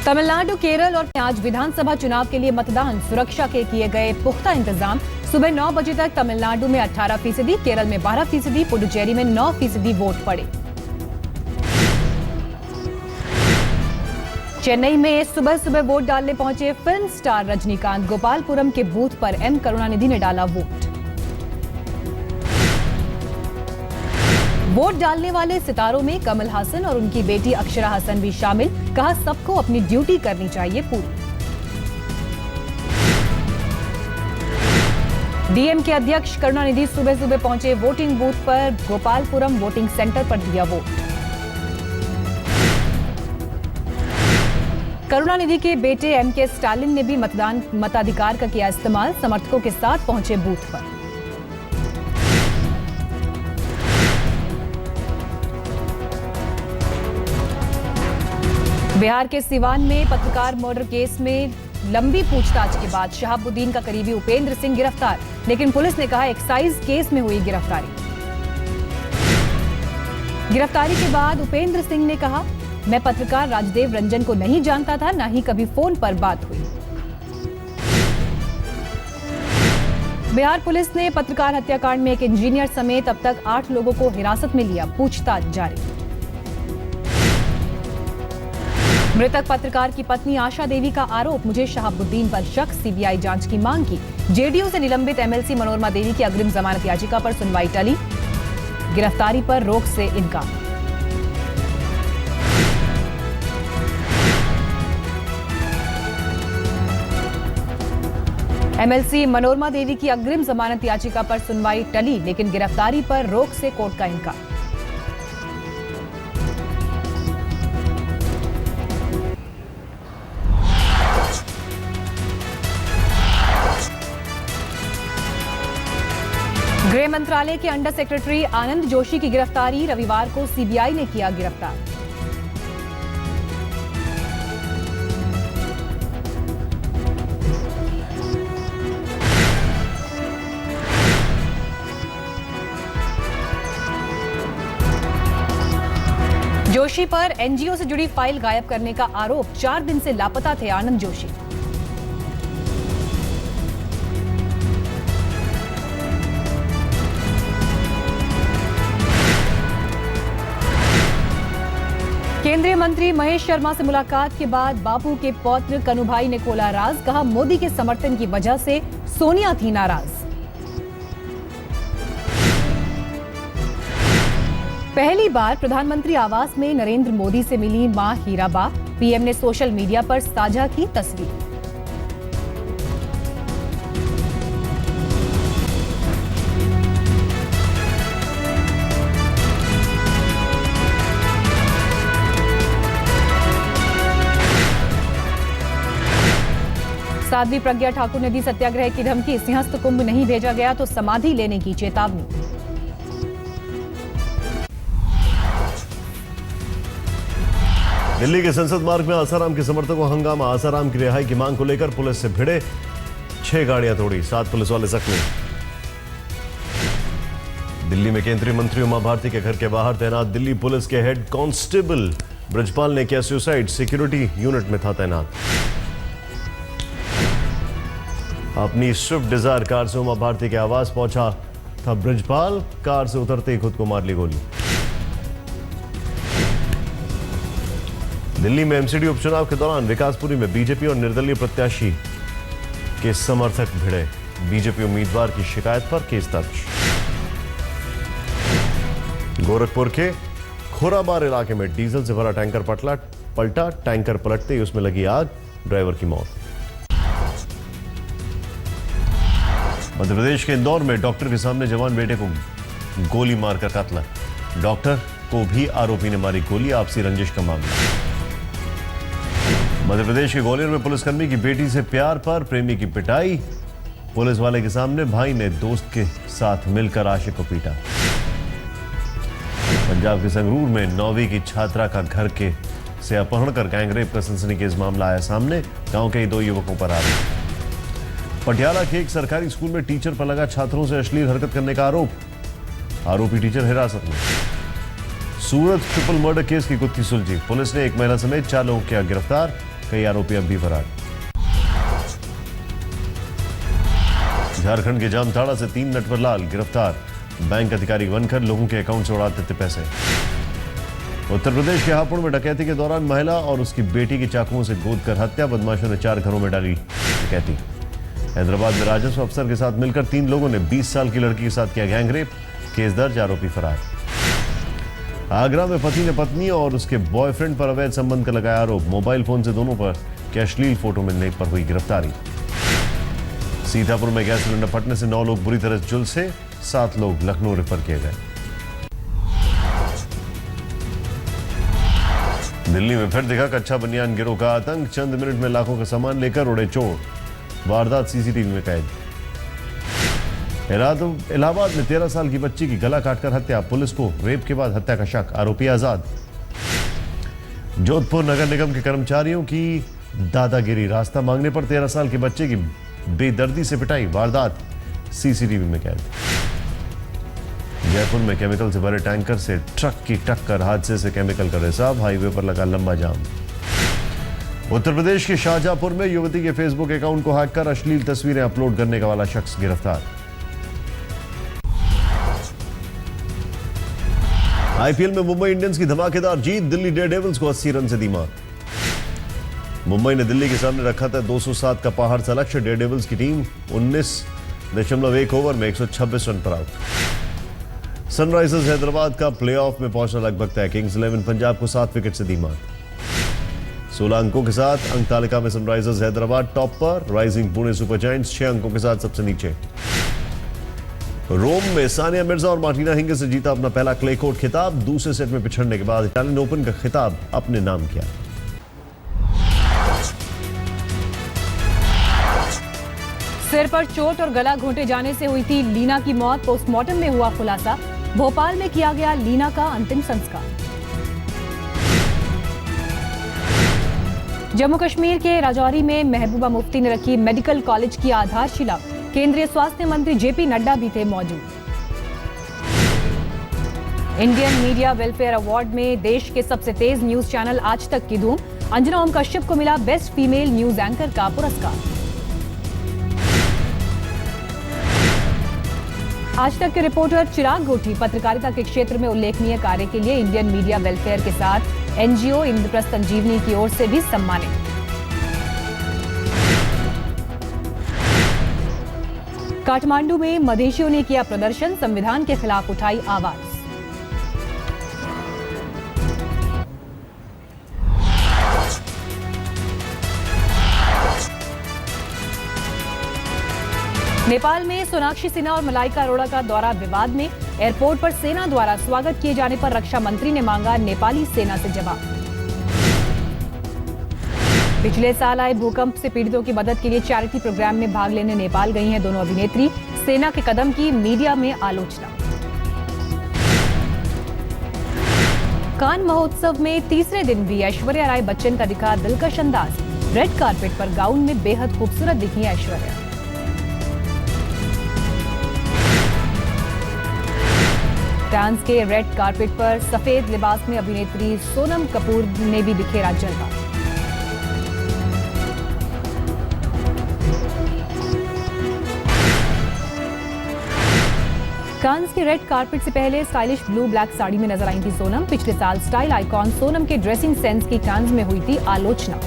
तमिलनाडु, केरल और आज विधानसभा चुनाव के लिए मतदान सुरक्षा के किए गए पुख्ता इंतजाम। सुबह 9 बजे तक तमिलनाडु में 18%, केरल में 12%, पुडुचेरी में 9% वोट पड़े। चेन्नई में सुबह सुबह वोट डालने पहुंचे फिल्म स्टार रजनीकांत। गोपालपुरम के बूथ पर एम करुणानिधि ने डाला वोट। वोट डालने वाले सितारों में कमल हासन और उनकी बेटी अक्षरा हासन भी शामिल। कहा, सबको अपनी ड्यूटी करनी चाहिए पूरी। डीएम के अध्यक्ष करुणानिधि सुबह सुबह पहुंचे वोटिंग बूथ पर। गोपालपुरम वोटिंग सेंटर पर दिया वोट। करुणानिधि के बेटे एमके स्टालिन ने भी मताधिकार का किया इस्तेमाल। समर्थकों के साथ पहुंचे बूथ पर। बिहार के सिवान में पत्रकार मर्डर केस में लंबी पूछताछ के बाद शहाबुद्दीन का करीबी उपेंद्र सिंह गिरफ्तार, लेकिन पुलिस ने कहा एक्साइज केस में हुई गिरफ्तारी। गिरफ्तारी के बाद उपेंद्र सिंह ने कहा, मैं पत्रकार राजदेव रंजन को नहीं जानता था, न ही कभी फोन पर बात हुई। बिहार पुलिस ने पत्रकार हत्याकांड में एक इंजीनियर समेत अब तक 8 लोगों को हिरासत में लिया। पूछताछ जारी। मृतक पत्रकार की पत्नी आशा देवी का आरोप, मुझे शहाबुद्दीन पर शक, सीबीआई जांच की मांग की। जेडीयू से निलंबित एमएलसी मनोरमा देवी की अग्रिम जमानत याचिका पर सुनवाई टली। गिरफ्तारी पर रोक से इनकार। एमएलसी मनोरमा देवी की अग्रिम जमानत याचिका पर सुनवाई टली, लेकिन गिरफ्तारी पर रोक से कोर्ट का इनकार। गृह मंत्रालय के अंडर सेक्रेटरी आनंद जोशी की गिरफ्तारी। रविवार को सीबीआई ने किया गिरफ्तार। जोशी पर एनजीओ से जुड़ी फाइल गायब करने का आरोप। 4 दिन से लापता थे आनंद जोशी। केंद्रीय मंत्री महेश शर्मा से मुलाकात के बाद बापू के पौत्र कन्हूभाई ने खोला राज। कहा, मोदी के समर्थन की वजह से सोनिया थी नाराज। पहली बार प्रधानमंत्री आवास में नरेंद्र मोदी से मिली मां हीराबा। पीएम ने सोशल मीडिया पर साझा की तस्वीर। साध्वी प्रज्ञा ठाकुर ने दी सत्याग्रह की धमकी। सिंहस्थ कुंभ नहीं भेजा गया तो समाधि लेने की चेतावनी। दिल्ली के संसद मार्ग में आसाराम के समर्थकों हंगामा। आसाराम की रिहाई की मांग को लेकर पुलिस से भिड़े, 6 गाड़ियां तोड़ी, 7 पुलिस वाले जख्मी। दिल्ली में केंद्रीय मंत्री उमा भारती के घर के बाहर तैनात दिल्ली पुलिस के हेड कांस्टेबल ब्रजपाल ने किया सुसाइड। सिक्योरिटी यूनिट में था तैनात। अपनी स्विफ्ट डिजायर कार से उमा भारती के आवास पहुंचा था ब्रजपाल। कार से उतरते ही खुद को मार ली गोली। दिल्ली में एमसीडी उपचुनाव के दौरान विकासपुरी में बीजेपी और निर्दलीय प्रत्याशी के समर्थक भिड़े। बीजेपी उम्मीदवार की शिकायत पर केस दर्ज। गोरखपुर के खोराबार इलाके में डीजल से भरा टैंकर पलटा। टैंकर पलटते ही उसमें लगी आग, ड्राइवर की मौत। मध्य प्रदेश के इंदौर में डॉक्टर के सामने जवान बेटे को गोली मारकर कत्ल। डॉक्टर को भी आरोपी ने मारी गोली। आपसी रंजिश का मामला। मध्य प्रदेश के ग्वालियर में पुलिसकर्मी की बेटी से प्यार पर प्रेमी की पिटाई। पुलिस वाले के सामने भाई ने दोस्त के साथ मिलकर आशिक को पीटा। पंजाब के संगरूर में 9वीं की छात्रा का घर से अपहरण कर गैंगरेप का सनसनीखेज मामला आया सामने। गांव के ही 2 युवकों पर आरोप। पटियाला के एक सरकारी स्कूल में टीचर पर लगा छात्रों से अश्लील हरकत करने का आरोप। आरोपी टीचर हिरासत में। सूरत ट्रिपल मर्डर केस की गुत्थी सुलझी। पुलिस ने एक महिला समेत 4 लोगों किया गिरफ्तार। कई आरोपी अब भी फरार। झारखंड के जामताड़ा से 3 नटवरलाल गिरफ्तार, बैंक अधिकारी बनकर लोगों के अकाउंट से उड़ा देते पैसे। उत्तर प्रदेश के हापुड़ में डकैती के दौरान महिला और उसकी बेटी की चाकुओं से गोद कर हत्या, बदमाशों ने 4 घरों में डाली डकैती। हैदराबाद में राजस्व अफसर के साथ मिलकर 3 लोगों ने 20 साल की लड़की के साथ किया गैंगरेप, केस दर्ज, आरोपी फरार। आगरा में पति ने पत्नी और उसके बॉयफ्रेंड पर अवैध संबंध का लगाया आरोप, मोबाइल फोन से दोनों पर के अश्लील फोटो मिलने पर हुई गिरफ्तारी। सीतापुर में गैस सिलेंडर फटने से 9 लोग बुरी तरह झुलसे, 7 लोग लखनऊ रेफर किए गए। दिल्ली में फिर दिखा कच्चा बनियान गिरोह का आतंक, चंद मिनट में लाखों का सामान लेकर उड़े चोर, वारदात सीसीटीवी में कैद। इलाहाबाद में 13 साल की बच्ची की गला काटकर हत्या, पुलिस को रेप के बाद हत्या का शक, आरोपी आजाद। जोधपुर नगर निगम के कर्मचारियों की दादागिरी, रास्ता मांगने पर 13 साल के बच्चे की बेदर्दी से पिटाई, वारदात सीसीटीवी में कैद। जयपुर में केमिकल से भरे टैंकर से ट्रक की टक्कर, हादसे से केमिकल का रिसाव, हाईवे पर लगा लंबा जाम। उत्तर प्रदेश के शाहजहांपुर में युवती के फेसबुक अकाउंट को हैक कर अश्लील तस्वीरें अपलोड करने का वाला शख्स गिरफ्तार। आईपीएल में मुंबई इंडियंस की धमाकेदार जीत, दिल्ली डेयरडेविल्स को 80 रन से दी मात। मुंबई ने दिल्ली के सामने रखा था 207 का पहाड़ सा लक्ष्य, डेयरडेविल्स की टीम 19.1 ओवर में 126 रन पर आउट। सनराइजर्स हैदराबाद का प्लेऑफ में पहुंचना लगभग तय, किंग्स 11 पंजाब को 7 विकेट से दी मात। 16 अंकों के साथ अंक तालिका में सनराइजर्स हैदराबाद टॉप पर, राइजिंग पुणे सुपर जायंट्स 6 अंकों के साथ सबसे नीचे। रोम में सानिया मिर्जा और मार्टिना हिंगिस ने जीता अपना पहला क्ले कोर्ट खिताब, दूसरे सेट में पिछड़ने के बाद इटालियन ओपन का खिताब अपने नाम किया। सिर पर चोट और गला घोंटे जाने से हुई थी लीना की मौत, पोस्टमार्टम में हुआ खुलासा, भोपाल में किया गया लीना का अंतिम संस्कार। जम्मू कश्मीर के राजौरी में महबूबा मुफ्ती ने रखी मेडिकल कॉलेज की आधारशिला, केंद्रीय स्वास्थ्य मंत्री जेपी नड्डा भी थे मौजूद। इंडियन मीडिया वेलफेयर अवार्ड में देश के सबसे तेज न्यूज चैनल आज तक की धूम, अंजना ओम कश्यप को मिला बेस्ट फीमेल न्यूज एंकर का पुरस्कार। आज तक के रिपोर्टर चिराग गोठी पत्रकारिता के क्षेत्र में उल्लेखनीय कार्य के लिए इंडियन मीडिया वेलफेयर के साथ एनजीओ इंद्रप्रस्थ संजीवनी की ओर से भी सम्मानित। काठमांडू में मधेशियों ने किया प्रदर्शन, संविधान के खिलाफ उठाई आवाज। नेपाल में सोनाक्षी सिन्हा और मलाइका अरोड़ा का दौरा विवाद में, एयरपोर्ट पर सेना द्वारा स्वागत किए जाने पर रक्षा मंत्री ने मांगा नेपाली सेना से जवाब। पिछले साल आए भूकंप से पीड़ितों की मदद के लिए चैरिटी प्रोग्राम में भाग लेने नेपाल गई हैं दोनों अभिनेत्री, सेना के कदम की मीडिया में आलोचना। कान महोत्सव में तीसरे दिन भी ऐश्वर्या राय बच्चन का दिखा दिलकश अंदाज, रेड कार्पेट पर गाउन में बेहद खूबसूरत दिखी ऐश्वर्या। फ्रांस के रेड कार्पेट पर सफेद लिबास में अभिनेत्री सोनम कपूर ने भी बिखेरा जलवा। कांस के रेड कार्पेट से पहले स्टाइलिश ब्लू ब्लैक साड़ी में नजर आई थी सोनम। पिछले साल स्टाइल आइकॉन सोनम के ड्रेसिंग सेंस की कांस में हुई थी आलोचना।